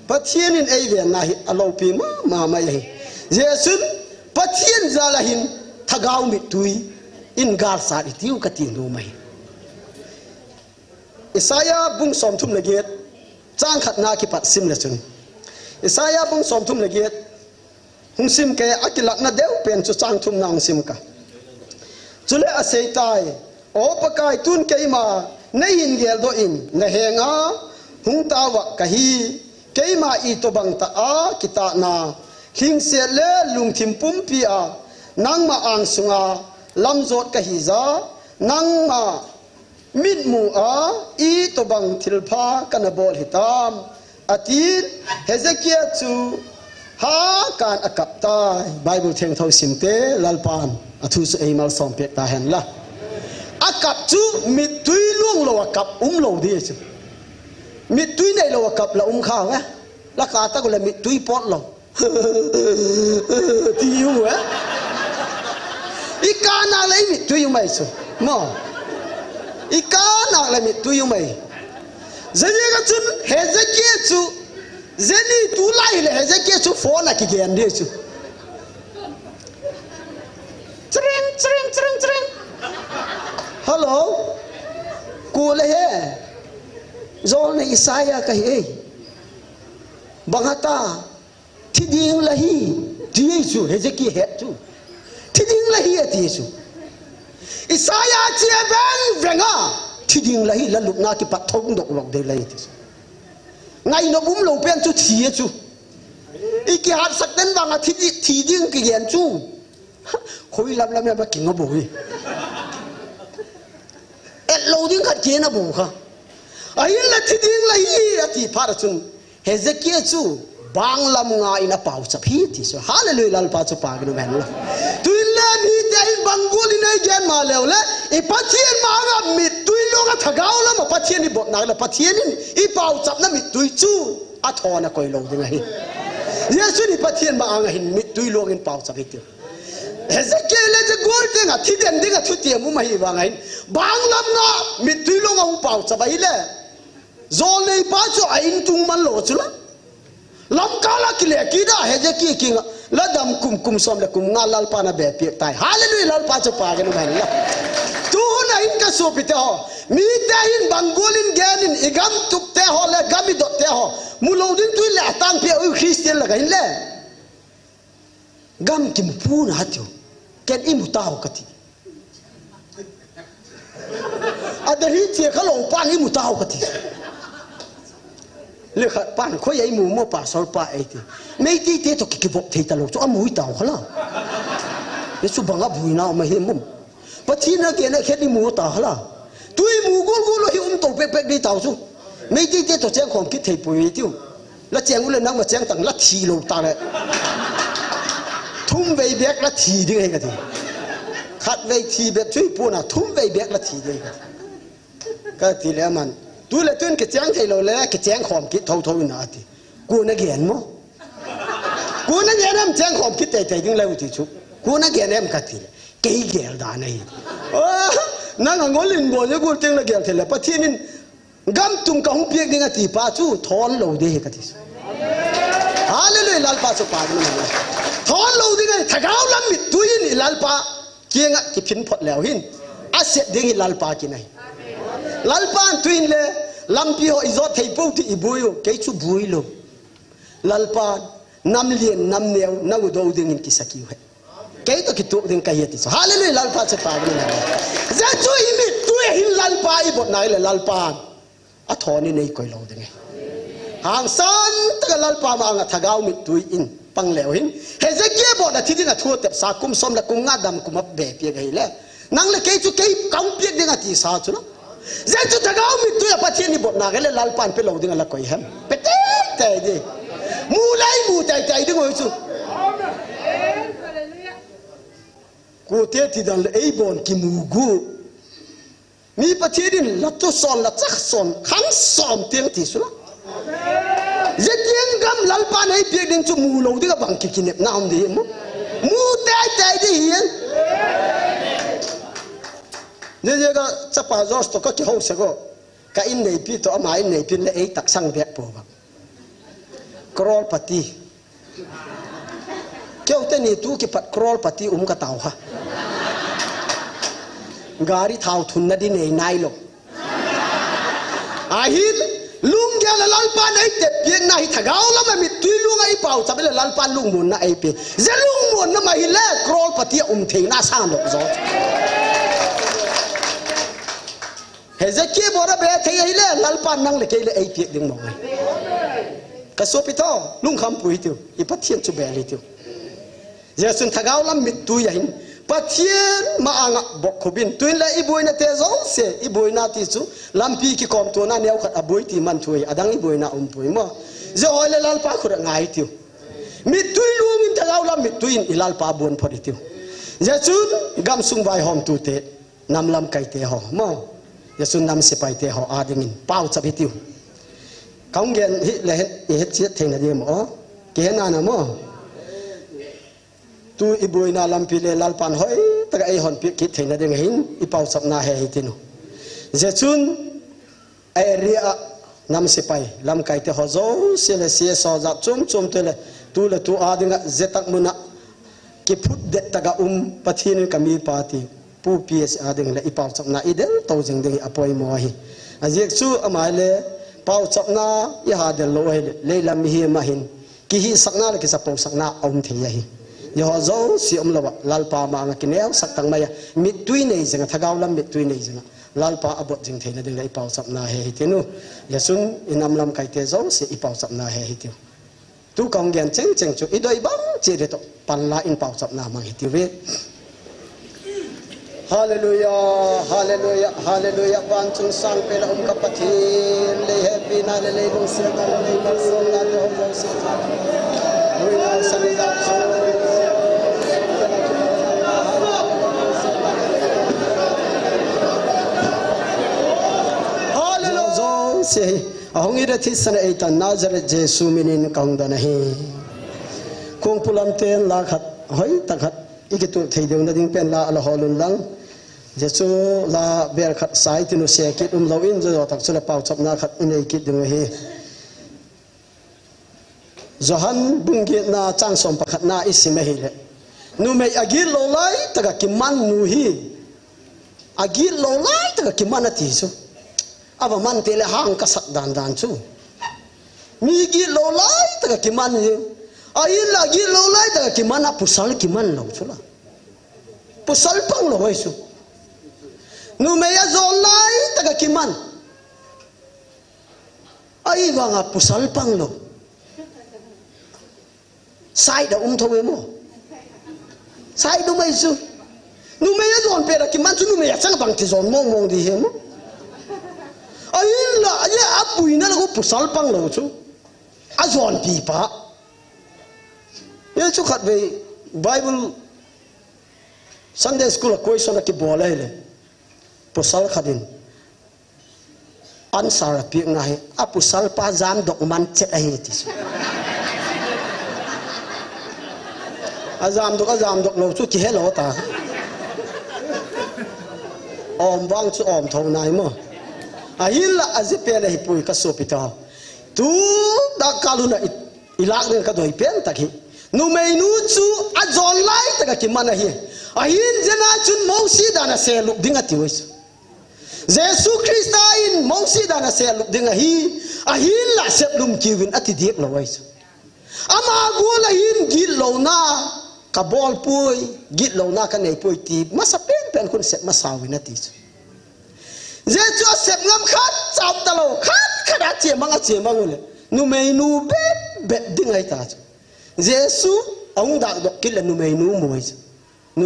pathian in ei ven na hi alo pi ma mai hi yesun pathian zala hin thagau mi tui in gar sa i tiu ka ti nu mai Isaiah bung som thum le get chang khat na ki pat sim le chun Isaiah bung som thum le get hung sim ke akilak na deu pen chu chang thum nang sim ka chule asei tai o pakai tun keima nei hin gel do in na henga hung tawa kahi keima I to bang ta a kita na hing se le lung thim pum pi a nang ma ang sunga lam zot kahi za nang ma mit mu a I to bang thil pha kana bol hitam atin Hezekiah chu ha kan akap tai Bible theng thau simte lalpan athu su eimal som pek ta hen la akap chu mit tui luang lo akap lo di chu mit tui nei lo akap la kha wa la ka ta ko la mit tui pot lo ti yu wa ikana lai mit tui mai chu mo ikana lai mit tui mai zani ga chu Hezekiah chu zani tu lai le Hezekiah chu phone la ki gen di chu Tring. Hello. Kule he. Zol na Isaiah kahi eh. Bangata. Tiding lahi. Tiyesu Hezekiah het tu. Tiding lahi atiyesu. Isaiah chia ben venga. Tiding lahi lalup na ki patong dok lok de lahi tiyesu. Ngai no bum lo pen tu tiyesu. Iki hat sak den banga tiding ki gen chu. Khoi lam ba king bo hi et loading khat ke na bu kha ai la thiding la hi ati phar chun Hezekiah chu bang lam nga ina pau chap hi ti so hallelujah lal pa chu pa gnu men la tuin la mi te bangol nei gen ma lew le I pathian ma ga mi tui lo ga thagau la ma pathian ni bot na la pathian ni I pau chap na mi tui chu a thona koi loading hi yesu ni pathian ma anga hin mi tui lo ngin pau chap hi ti Hezekiah le je gol tenga thiden dinga thuti mu mai wa ngai banglam na mitui lo ngau pau chabai le zol nei pa chu ain tung man lo chula lam kala kile kida Hezekiah kinga la dam kum som le kum nga lal pa na be pi tai hallelujah lal pa chu pa gen mai la tu na in ka so pite ho mi te in bangolin genin igam tup te ho le gami dot te ho mulo din tu le tang pe u Christian la gain le gam kim pu na hatyo ken imutao kati adari tie khalo pan imutao kati le kha pan kho yai mu mo pa sol pa ai ti mei ti te to ki bok thei ta lo chu amui tao khala le chu banga bui na ma he mum pathina ke na kheti mu ta khala tui mu gol lo hi to pek di tao chu mei ti te to cheng khom ki thei pui tiu la cheng u le nang ma cheng tang la thi lo ta le thum vei bek la thi ding he ka ti khat vei thi bet chui pu na thum vei bek la thi ding ka ti le man tu le tun ke chang thei lo le ke chang khom ki thau na ti ku na gen mo ku na gen am chang khom ki te ding le u ti chu ku na gen em ka ti ke gel da nei na ngolin bo je ku teng la gel thele pathianin gam tum ka hung piek dinga ti pa chu thon lo de ka ti hallelujah lal pa chu pa ni na thon lo dinga thagau lam mit tuin lal pa kienga ki phin phot leo hin aset ding lal pa ki nai lal pa tuin le lampi ho izot thei pu ti ibuyo ke chu bui lo lal pa nam lien nam neu na u do ding in ki sakiu he ke to ki tu ding ka ye ti so hallelujah lal pa chu pa ni na za chu i mit tu hin lal pa i bot nai le lal pa a thoni nei koi lo ding hang san ta lal pa ma nga thagau mit tu in pang leo hin hezekia bo da thidina thu tep sa kum som la kum nga dam kum ap be pia gai le nang le ke chu ke kaung pia dinga ti sa chu no ze chu thagau mit tu ya pathian ni bot na gai le lal pan pe lo dinga la koi hem pe te te de mu lai mu tai tai ding oi chu ku te ti dan le ei bon ki mu gu mi pathian la tu son la chak son khang som tiang ti su la ze tiang gam lal pa nei pi ding chu mu lo dinga bang ki kinep na om de mu tai tai de hian ne ga chapa jos to ka ki ho se go ka in nei pi to ama in nei pi le ei tak sang be po ba krol pati keu te ni tu ki pat krol pati ka tau ha gari thau thun na di nei nai lo ahin lung ya la lal pa nei te pieng na hi thagau la ma mi tui lung ai pau cha le lal pa lung mun na ai pe ze lung mun na ma hi le krol pati thei na sang lo zo hezekia bora be thei hi le lal pa nang le ke le ai pe ding mo ka so pi to lung kham pui tu i pathian chu be li tu je sun thagau lam mi tu ya hin pathian ma anga bok khobin tuin la iboi na te zo se iboi na ti chu lampi ki kom to na neu khat aboi ti man thui adang iboi na pui mo je oi le lal pa khura ngai tiu mi tui lung in thagau lam mi tuin ilal pa bon phori tiu je chun gam sung vai hom tu te nam lam kai te ho mo je sun nam se pai te ho ading in pau chabi tiu kaung gen hi le het chiat thein na di mo ke na na mo tu iboi na lampi le lal pan hoi ta ai hon pi ki thein na ding hin i pau chap na he tinu je chun area nam se pai lam kai te ho zo se le se so za chum chum te le tu adinga zetak muna ki phut de taga pathin kami pati pu ps ading le i pau chap na idel to jing ding apoi mo hi ajek chu amai le pau chap na i ha de lo he le lam hi ma hin ki hi sakna le ki sa pau sakna thei hi yo zo si lo lal pa ma nga kinel sak tang maya mi tui nei janga thagau lam mi tui nei janga lal pa abot jing theina ding lai pau sap na he hitinu yasun inam lam kai te zo si i pau sap na he hitiu tu kong gen cheng cheng chu i doi bang che de to pan la in pau sap na mang hitiu ve hallelujah hallelujah hallelujah ban chung sang pe la ka pathin le happy na le lung se na le ba so na le ho se ta we na sang da so se ahong ira thi sana eta nazareth jesu minin kang da nahi kong pulam ten la khat hoi takhat ikitu thei deu na ding pen la ala holun lang jesu la ber khat sai tinu se kit lo in zo tak chula pau chap na khat inei kit ding hi zohan bungi na chang som pakhat na isime hi le nu me agil lo lai taka kiman nu hi agil lo lai taka kiman ati so aba man tele hang ka sak dan dan chu mi gi lo lai ta ki man ni ai la gi lo lai ta ki man a pusal ki man lo chu la pusal pang lo wai su nu me ya zo lai ta ki man ai wa nga pusal pang lo sai da thoi mo sai do mai su nu me ya zon pe da ki man chu nu me ya sang bang ti zon mong mong di he mo ai la ya apui na ko pusal pang lo chu azon pi pa ye chu khat ve bible sunday school ko so na ki bola hele pusal khadin ansar pi na he a pusal pa jam dok man chet a he ti azam dok lo chu ki hello ta om bang chu om thau nai mo ahila azipe le hipui ka sopita tu da kaluna ilak ne ka doi pen takhi nu mei nu chu a jon lai taka ki mana hi ahin jena chun mausi dana se luk dinga tiwis Jesu Krista in mausi dana se luk dinga hi ahin la sep lum kiwin ati diek lawais ama gula hin gil lo na ka bol pui git lo na ka nei pui ti masa pen kun sep masawi na ti Jesu sep ngam khat chap talo khat khada che manga che mangule nu mei nu be dingai ta Jesu ông đã đọc cái là nu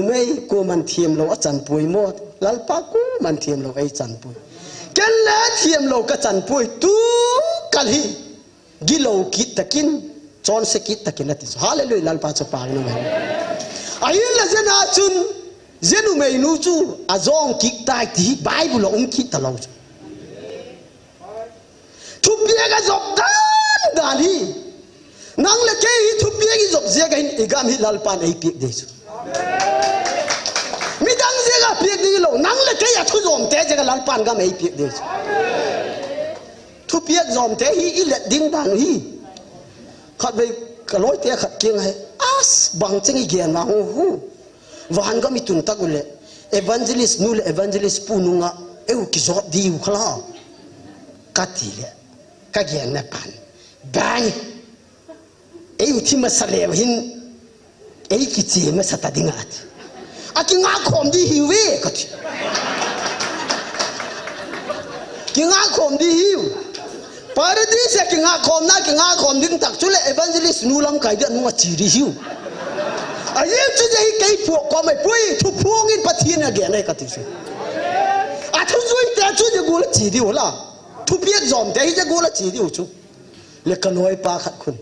mei cô man thiêm lâu chăn pui một lalpa cô man thiêm lâu ấy chăn pui cái lẽ thiêm lâu cái chăn pui tu cái hi gilo kit takin chọn se kit takin là tiso hallelujah lalpa cho pang na mai ai là dân à chun dân nu mei nu chu a zong kit tai ti bible ông kit ta lâu thu bia cái dọc đan hi nang le ke hi thu bia ki job zia gain igam hi lalpan ai piek de chu mi dang zia ga piek di lo nang le ke ya thu zom te je ga lalpan ga mai piek de chu thu piek zom te hi i le ding dan hi khat ve ka loi te khat king hai as bang cheng i gen ma hu van ga mi tun tak ule evangelist nu le evangelist pununga eu ki job di u khala ka ti le ka gen na pan bang ei uthi masale hin ei kichi ma sata dingat aki nga khom di hiwe kati ki nga khom di hiu paradise ki nga khom ding tak chule evangelist nulam kai da nu chi ri hiu aye chu dei kai pho ko mai pui thu phuang in pathin again nei kati su a thu zui te chu je gula chi di hola thu piek zom te hi je gula chi di chu le kanoi pa khat khun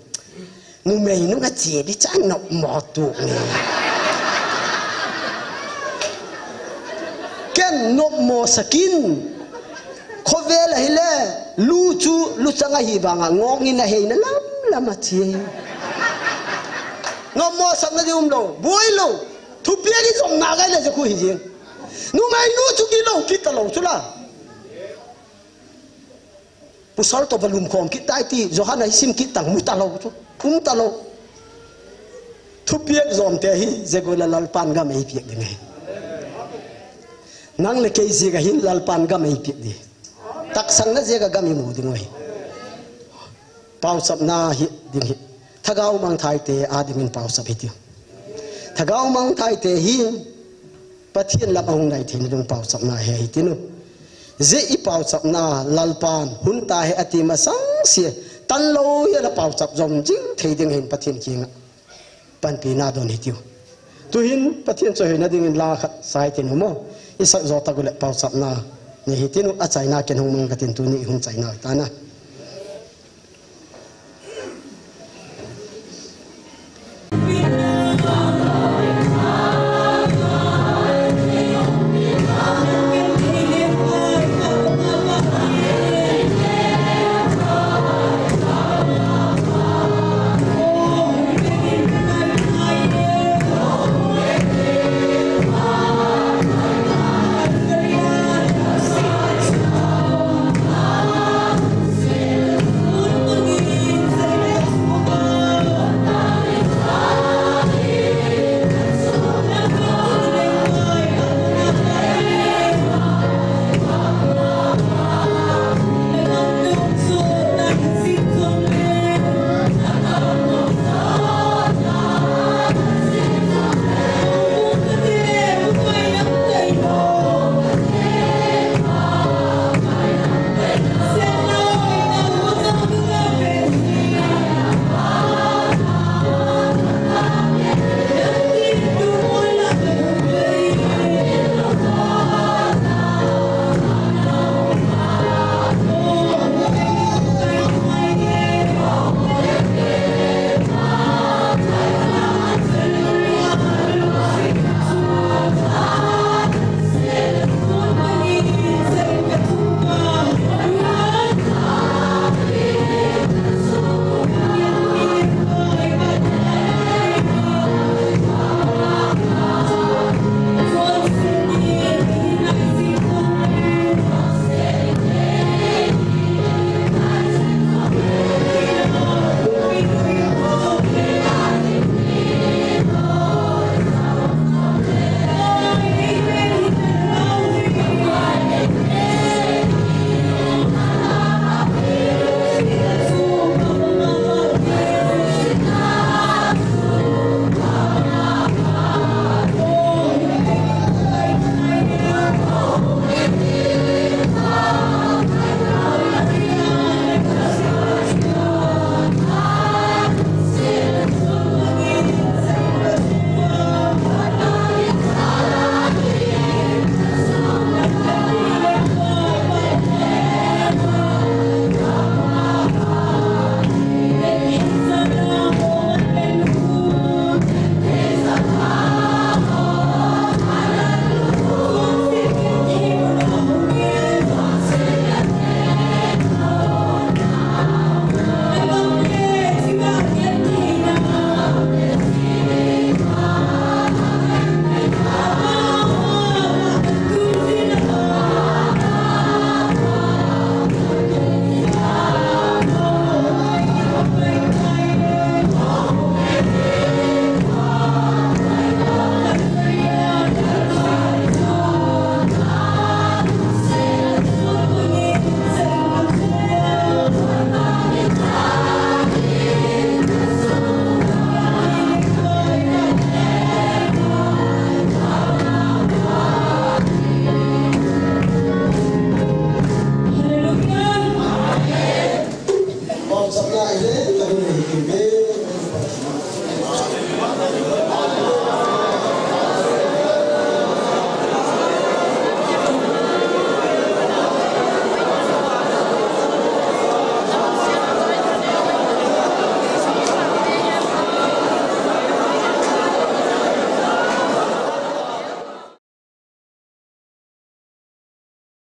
nu mei nu nga chi di chan nop mo tu ni ken nop mo sakin khovel hile lu chu lu changa hi banga ngok ni na he na lam lama chi nop mo sak na jum lo boi lo thu pia ki som na ga le khu hi jing nu mei nu chu ki lo ki ta lo chu la pusal to balum khom ki tai ti johana sim ki tang mu ta lo chu ta lo thu piek zom te hi zegola lalpan ga mai piek dingai nang le ke ji ga hin lalpan ga mai piek di tak sang na je ga gami mu dingoi pau sap na hi ding hi thagau mang thai te a ding in pau sap hi ti thagau mang thai te hi pathian lap ong nai thin dung pau sap na he hi ti nu je i pau sap na lalpan hun ta he ati ma sang se tan lo ya la pau chap zom jing thei ding hin pathian kinga pan pi na don hitiu tu hin pathian cho hin ding in la khat sai tin mo isa zo ta gule pau chap na ni hitinu a chaina ken hung mang ka tin tu ni hun chaina ta na